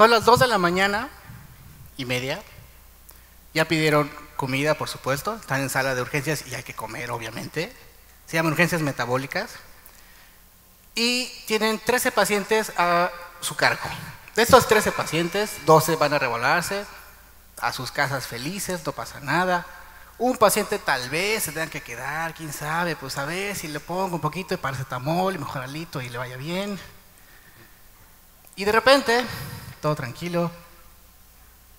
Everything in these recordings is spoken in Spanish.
Son las 2 de la mañana y media. Ya pidieron comida, por supuesto. Están en sala de urgencias y hay que comer, obviamente. Se llaman urgencias metabólicas. Y tienen 13 pacientes a su cargo. De estos 13 pacientes, 12 van a revolarse a sus casas felices, no pasa nada. Un paciente tal vez se tenga que quedar, quién sabe, pues a ver si le pongo un poquito de paracetamol y mejoralito y le vaya bien. Y de repente, todo tranquilo,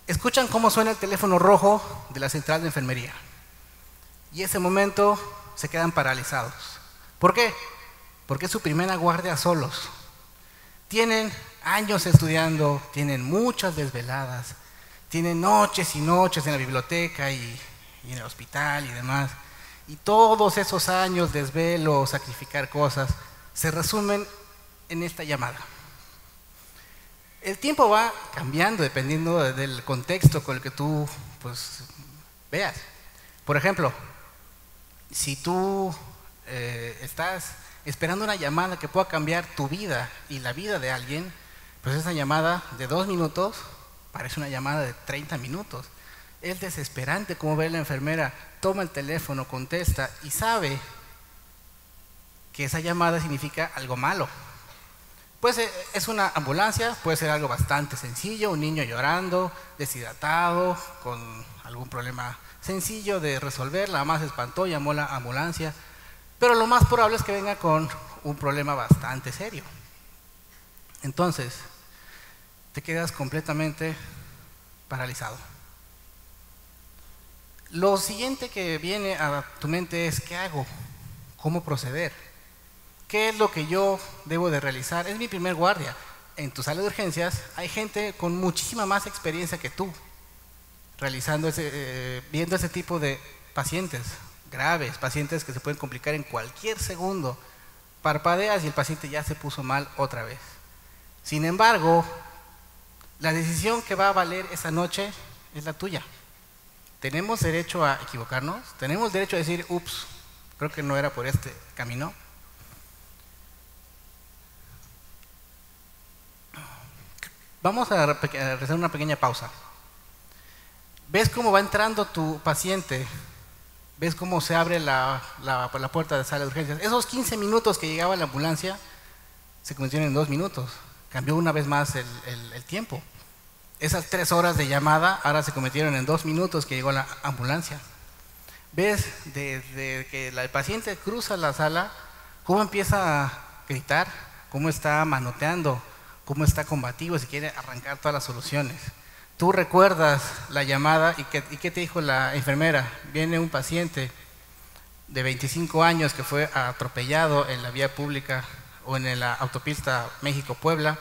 escuchan cómo suena el teléfono rojo de la central de enfermería. Y ese momento se quedan paralizados. ¿Por qué? Porque es su primera guardia solos. Tienen años estudiando, tienen muchas desveladas, tienen noches y noches en la biblioteca y en el hospital y demás. Y todos esos años, desvelo, sacrificar cosas, se resumen en esta llamada. El tiempo va cambiando dependiendo del contexto con el que tú pues, veas. Por ejemplo, si tú estás esperando una llamada que pueda cambiar tu vida y la vida de alguien, pues esa llamada de 2 minutos parece una llamada de 30 minutos. Es desesperante como ver a la enfermera, toma el teléfono, contesta y sabe que esa llamada significa algo malo. Pues es una ambulancia, puede ser algo bastante sencillo, un niño llorando, deshidratado, con algún problema sencillo de resolver, la mamá se espantó, llamó a la ambulancia, pero lo más probable es que venga con un problema bastante serio. Entonces, te quedas completamente paralizado. Lo siguiente que viene a tu mente es, ¿qué hago? ¿Cómo proceder? ¿Qué es lo que yo debo de realizar? Es mi primer guardia. En tu sala de urgencias hay gente con muchísima más experiencia que tú, viendo ese tipo de pacientes graves, pacientes que se pueden complicar en cualquier segundo. Parpadeas y el paciente ya se puso mal otra vez. Sin embargo, la decisión que va a valer esa noche es la tuya. ¿Tenemos derecho a equivocarnos? ¿Tenemos derecho a decir, ups, creo que no era por este camino? Vamos a realizar una pequeña pausa. ¿Ves cómo va entrando tu paciente? ¿Ves cómo se abre la puerta de sala de urgencias? Esos 15 minutos que llegaba la ambulancia se convirtieron en 2 minutos. Cambió una vez más el tiempo. Esas 3 horas de llamada ahora se convirtieron en 2 minutos que llegó la ambulancia. ¿Ves desde que el paciente cruza la sala, cómo empieza a gritar, cómo está manoteando, cómo está combativo, si quiere arrancar todas las soluciones? Tú recuerdas la llamada y ¿qué te dijo la enfermera? Viene un paciente de 25 años que fue atropellado en la vía pública o en la autopista México-Puebla,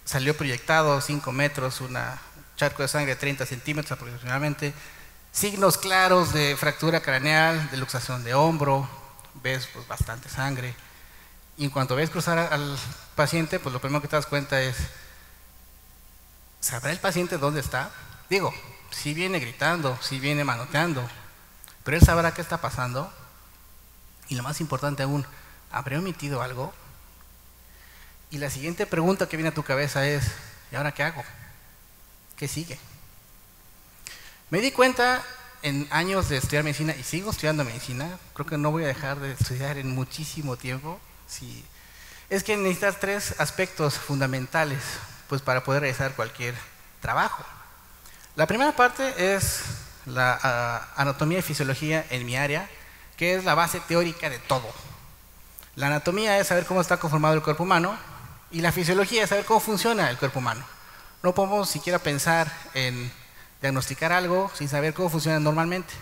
salió proyectado 5 metros, un charco de sangre de 30 centímetros aproximadamente, signos claros de fractura craneal, de luxación de hombro, ves pues, bastante sangre. Y en cuanto ves cruzar al paciente, pues lo primero que te das cuenta es, ¿sabrá el paciente dónde está? Digo, sí viene gritando, sí viene manoteando, pero él sabrá qué está pasando. Y lo más importante aún, ¿habré omitido algo? Y la siguiente pregunta que viene a tu cabeza es, ¿y ahora qué hago? ¿Qué sigue? Me di cuenta en años de estudiar medicina, y sigo estudiando medicina, creo que no voy a dejar de estudiar en muchísimo tiempo, sí, es que necesitas 3 aspectos fundamentales pues, para poder realizar cualquier trabajo. La primera parte es la anatomía y fisiología en mi área, que es la base teórica de todo. La anatomía es saber cómo está conformado el cuerpo humano, y la fisiología es saber cómo funciona el cuerpo humano. No podemos siquiera pensar en diagnosticar algo sin saber cómo funciona normalmente.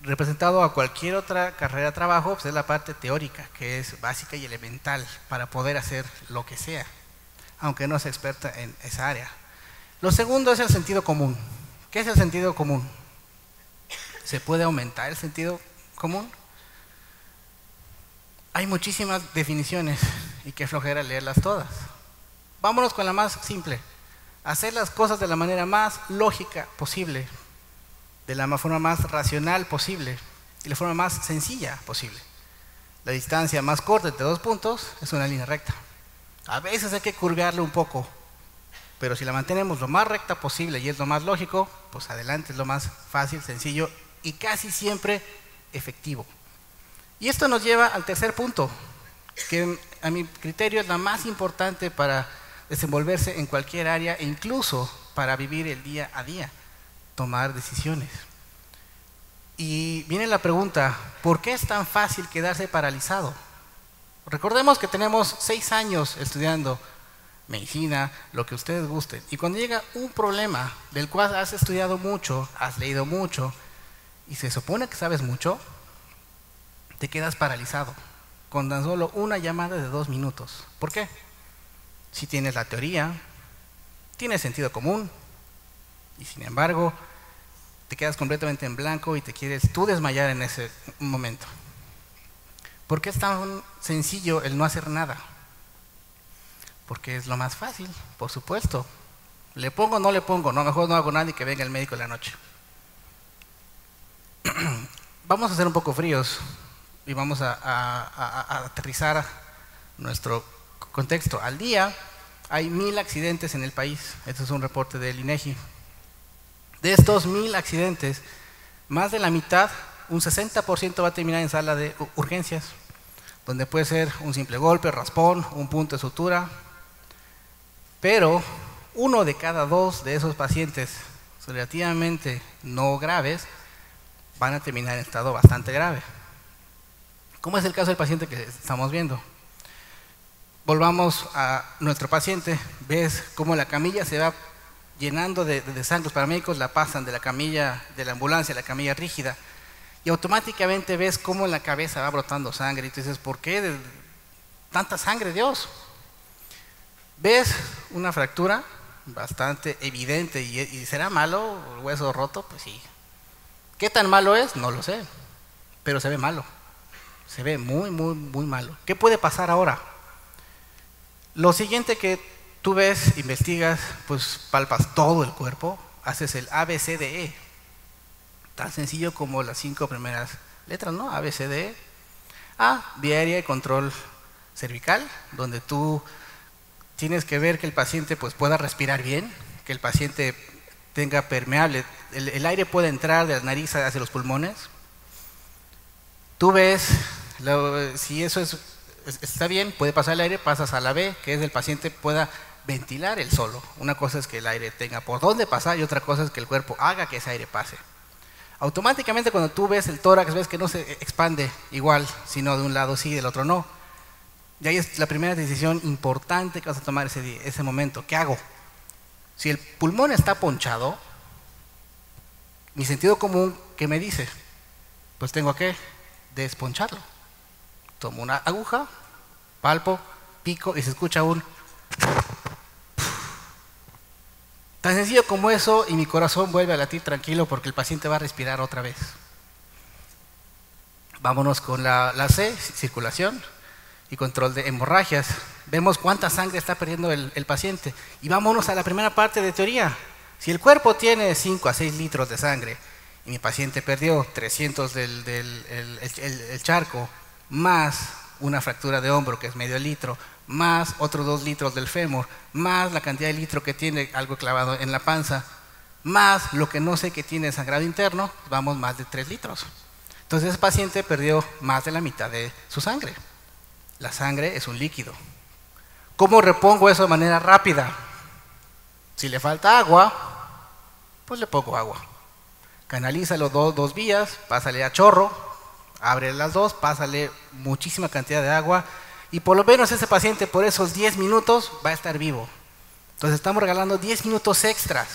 Representado a cualquier otra carrera de trabajo, pues es la parte teórica, que es básica y elemental para poder hacer lo que sea, aunque no sea experta en esa área. Lo segundo es el sentido común. ¿Qué es el sentido común? ¿Se puede aumentar el sentido común? Hay muchísimas definiciones y qué flojera leerlas todas. Vámonos con la más simple. Hacer las cosas de la manera más lógica posible, de la forma más racional posible y la forma más sencilla posible. La distancia más corta entre 2 puntos es una línea recta. A veces hay que curvearle un poco, pero si la mantenemos lo más recta posible y es lo más lógico, pues adelante, es lo más fácil, sencillo y casi siempre efectivo. Y esto nos lleva al tercer punto, que a mi criterio es la más importante para desenvolverse en cualquier área e incluso para vivir el día a día, tomar decisiones. Y viene la pregunta, ¿por qué es tan fácil quedarse paralizado? Recordemos que tenemos 6 años estudiando medicina, lo que ustedes gusten, y cuando llega un problema del cual has estudiado mucho, has leído mucho, y se supone que sabes mucho, te quedas paralizado, con tan solo una llamada de 2 minutos. ¿Por qué? Si tienes la teoría, tienes sentido común, y sin embargo, te quedas completamente en blanco y te quieres tú desmayar en ese momento. ¿Por qué es tan sencillo el no hacer nada? Porque es lo más fácil, por supuesto. ¿Le pongo o no le pongo? No, mejor no hago nada y que venga el médico en la noche. Vamos a ser un poco fríos y vamos a aterrizar nuestro contexto. Al día hay 1000 accidentes en el país. Este es un reporte del INEGI. De estos 1000 accidentes, más de la mitad, un 60% va a terminar en sala de urgencias, donde puede ser un simple golpe, raspón, un punto de sutura, pero 1 de cada 2 de esos pacientes relativamente no graves van a terminar en estado bastante grave. ¿Cómo es el caso del paciente que estamos viendo? Volvamos a nuestro paciente. Ves cómo la camilla se va llenando de sangre. Los paramédicos la pasan de la camilla, de la ambulancia a la camilla rígida, y automáticamente ves cómo en la cabeza va brotando sangre, y tú dices, ¿por qué tanta sangre, Dios? ¿Ves una fractura bastante evidente y será malo el hueso roto? Pues sí. ¿Qué tan malo es? No lo sé, pero se ve malo, se ve muy, muy, muy malo. ¿Qué puede pasar ahora? Lo siguiente que tú ves, investigas, pues palpas todo el cuerpo, haces el ABCDE, tan sencillo como las 5 primeras letras, ¿no? ABCDE. A, vía aérea y control cervical, donde tú tienes que ver que el paciente pues pueda respirar bien, que el paciente tenga permeable, el aire pueda entrar de la nariz hacia los pulmones. Tú ves, si eso está bien, puede pasar el aire, pasas a la B, que es el paciente pueda ventilar él solo. Una cosa es que el aire tenga por dónde pasar y otra cosa es que el cuerpo haga que ese aire pase. Automáticamente cuando tú ves el tórax, ves que no se expande igual, sino de un lado sí, del otro no. Y ahí es la primera decisión importante que vas a tomar ese momento. ¿Qué hago? Si el pulmón está ponchado, mi sentido común, ¿qué me dice? Pues tengo que desponcharlo. Tomo una aguja, palpo, pico y se escucha un... Tan sencillo como eso, y mi corazón vuelve a latir tranquilo porque el paciente va a respirar otra vez. Vámonos con la C, circulación y control de hemorragias. Vemos cuánta sangre está perdiendo el paciente. Y vámonos a la primera parte de teoría. Si el cuerpo tiene 5 a 6 litros de sangre y mi paciente perdió 300 del charco, más una fractura de hombro que es medio litro, más otros 2 litros del fémur, más la cantidad de litro que tiene algo clavado en la panza, más lo que no sé que tiene sangrado interno, vamos más de 3 litros. Entonces ese paciente perdió más de la mitad de su sangre. La sangre es un líquido. ¿Cómo repongo eso de manera rápida? Si le falta agua, pues le pongo agua. Canalízalo 2 vías, pásale a chorro, abre las 2, pásale muchísima cantidad de agua y por lo menos ese paciente por esos 10 minutos va a estar vivo. Entonces estamos regalando 10 minutos extras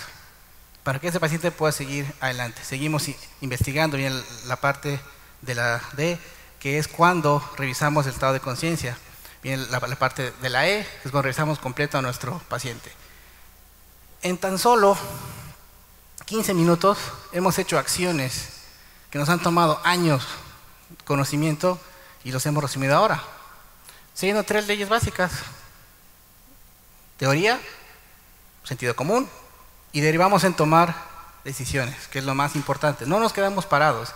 para que ese paciente pueda seguir adelante. Seguimos investigando bien la parte de la D, que es cuando revisamos el estado de conciencia. Viene la parte de la E, que es cuando revisamos completo a nuestro paciente. En tan solo 15 minutos hemos hecho acciones que nos han tomado años de conocimiento y los hemos resumido ahora. Siguiendo 3 leyes básicas: teoría, sentido común, y derivamos en tomar decisiones, que es lo más importante. No nos quedamos parados.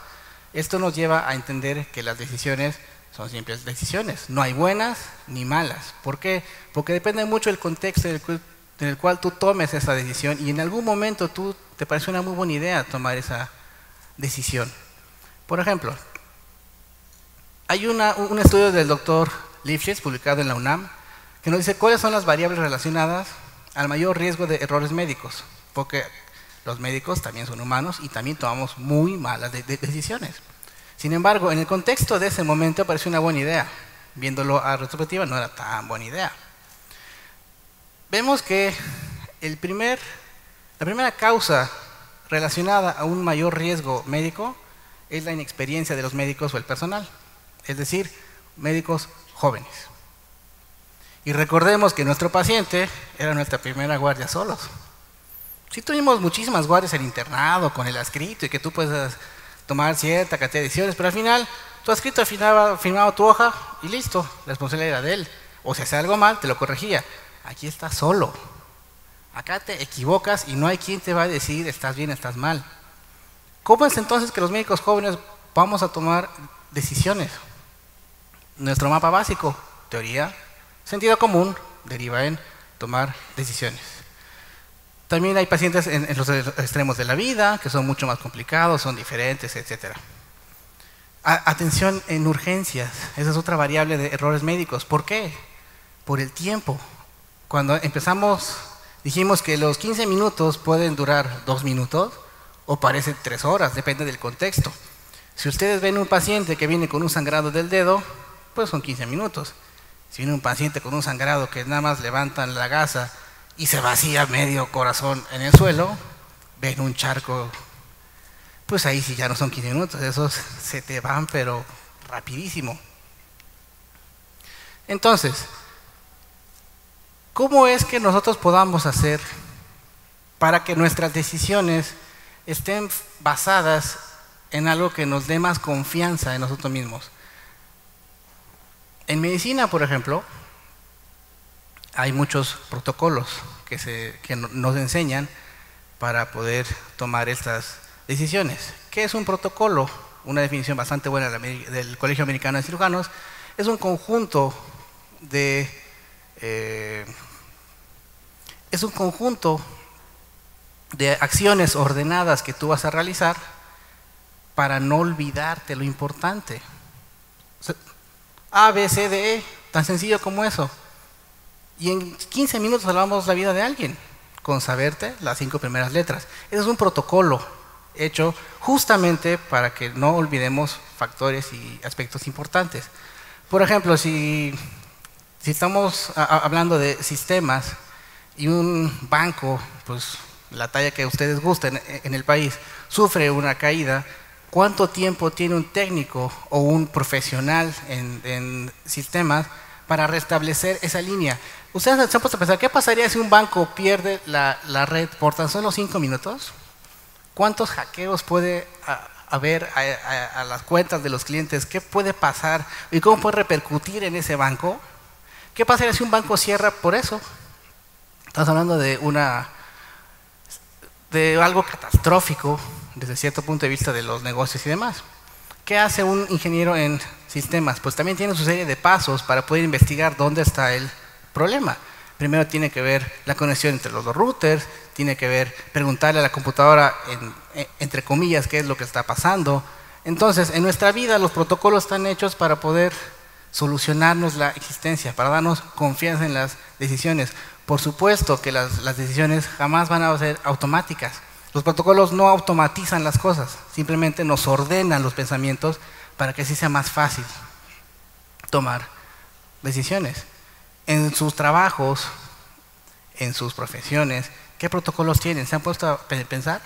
Esto nos lleva a entender que las decisiones son simples decisiones. No hay buenas ni malas. ¿Por qué? Porque depende mucho del contexto en el cual tú tomes esa decisión y en algún momento te parece una muy buena idea tomar esa decisión. Por ejemplo, hay un estudio del doctor Lifshitz publicado en la UNAM que nos dice cuáles son las variables relacionadas al mayor riesgo de errores médicos, porque los médicos también son humanos y también tomamos muy malas decisiones. Sin embargo, en el contexto de ese momento pareció una buena idea. Viéndolo a retrospectiva, no era tan buena idea. Vemos que la primera causa relacionada a un mayor riesgo médico es la inexperiencia de los médicos o el personal, es decir, médicos jóvenes. Y recordemos que nuestro paciente era nuestra primera guardia solos. Sí tuvimos muchísimas guardias en internado con el adscrito y que tú puedes tomar cierta cantidad de decisiones, pero al final tu adscrito firmaba tu hoja y listo, la responsabilidad era de él. O si hacía algo mal, te lo corregía. Aquí estás solo. Acá te equivocas y no hay quien te va a decir estás bien, estás mal. ¿Cómo es entonces que los médicos jóvenes vamos a tomar decisiones? Nuestro mapa básico, teoría, sentido común, deriva en tomar decisiones. También hay pacientes en los extremos de la vida, que son mucho más complicados, son diferentes, etc. Atención en urgencias, esa es otra variable de errores médicos. ¿Por qué? Por el tiempo. Cuando empezamos, dijimos que los 15 minutos pueden durar 2 minutos o parecen 3 horas, depende del contexto. Si ustedes ven un paciente que viene con un sangrado del dedo, pues son 15 minutos. Si viene un paciente con un sangrado que nada más levantan la gasa y se vacía medio corazón en el suelo, ven un charco, pues ahí sí ya no son 15 minutos, esos se te van pero rapidísimo. Entonces, ¿cómo es que nosotros podamos hacer para que nuestras decisiones estén basadas en algo que nos dé más confianza en nosotros mismos? En medicina, por ejemplo, hay muchos protocolos que nos enseñan para poder tomar estas decisiones. ¿Qué es un protocolo? Una definición bastante buena del Colegio Americano de Cirujanos. Es un conjunto de acciones ordenadas que tú vas a realizar para no olvidarte lo importante. A, B, C, D, E, tan sencillo como eso. Y en 15 minutos salvamos la vida de alguien con saberte las 5 primeras letras. Ese es un protocolo hecho justamente para que no olvidemos factores y aspectos importantes. Por ejemplo, si estamos hablando de sistemas y un banco, pues la talla que ustedes gusten en el país, sufre una caída, ¿cuánto tiempo tiene un técnico o un profesional en sistemas para restablecer esa línea? ¿Ustedes se han puesto a pensar qué pasaría si un banco pierde la red por tan solo 5 minutos? ¿Cuántos hackeos puede haber a las cuentas de los clientes? ¿Qué puede pasar? ¿Y cómo puede repercutir en ese banco? ¿Qué pasaría si un banco cierra por eso? Estamos hablando de algo catastrófico desde cierto punto de vista de los negocios y demás. ¿Qué hace un ingeniero en sistemas? Pues también tiene su serie de pasos para poder investigar dónde está el problema. Primero tiene que ver la conexión entre los dos routers, tiene que ver preguntarle a la computadora, entre comillas, qué es lo que está pasando. Entonces, en nuestra vida los protocolos están hechos para poder solucionarnos la existencia, para darnos confianza en las decisiones. Por supuesto que las decisiones jamás van a ser automáticas. Los protocolos no automatizan las cosas, simplemente nos ordenan los pensamientos para que así sea más fácil tomar decisiones. En sus trabajos, en sus profesiones, ¿qué protocolos tienen? ¿Se han puesto a pensar?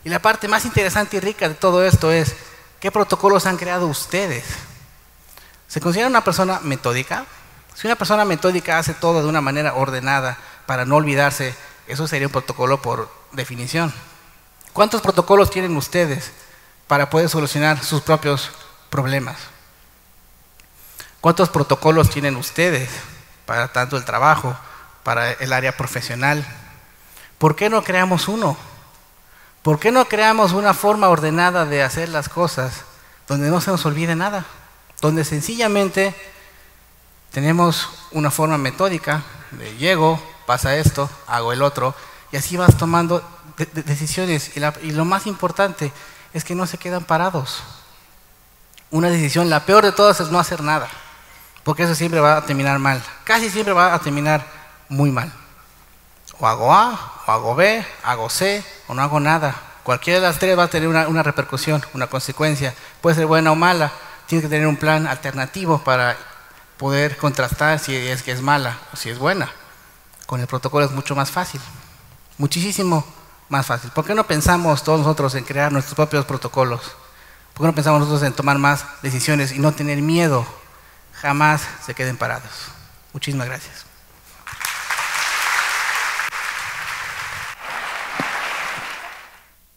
Y la parte más interesante y rica de todo esto es, ¿qué protocolos han creado ustedes? ¿Se considera una persona metódica? Si una persona metódica hace todo de una manera ordenada para no olvidarse, eso sería un protocolo por definición. ¿Cuántos protocolos tienen ustedes para poder solucionar sus propios problemas? ¿Cuántos protocolos tienen ustedes para tanto el trabajo, para el área profesional? ¿Por qué no creamos uno? ¿Por qué no creamos una forma ordenada de hacer las cosas donde no se nos olvide nada? donde sencillamente tenemos una forma metódica de llego, pasa esto, hago el otro, y así vas tomando decisiones. Y lo más importante es que no se quedan parados. Una decisión, la peor de todas, es no hacer nada, porque eso siempre va a terminar mal, casi siempre va a terminar muy mal. O hago A, o hago B, hago C, o no hago nada. Cualquiera de las tres va a tener una repercusión, una consecuencia. Puede ser buena o mala. Tienes que tener un plan alternativo para poder contrastar si es que es mala o si es buena. Con el protocolo es mucho más fácil, muchísimo más fácil. ¿Por qué no pensamos todos nosotros en crear nuestros propios protocolos? ¿Por qué no pensamos nosotros en tomar más decisiones y no tener miedo? Jamás se queden parados. Muchísimas gracias.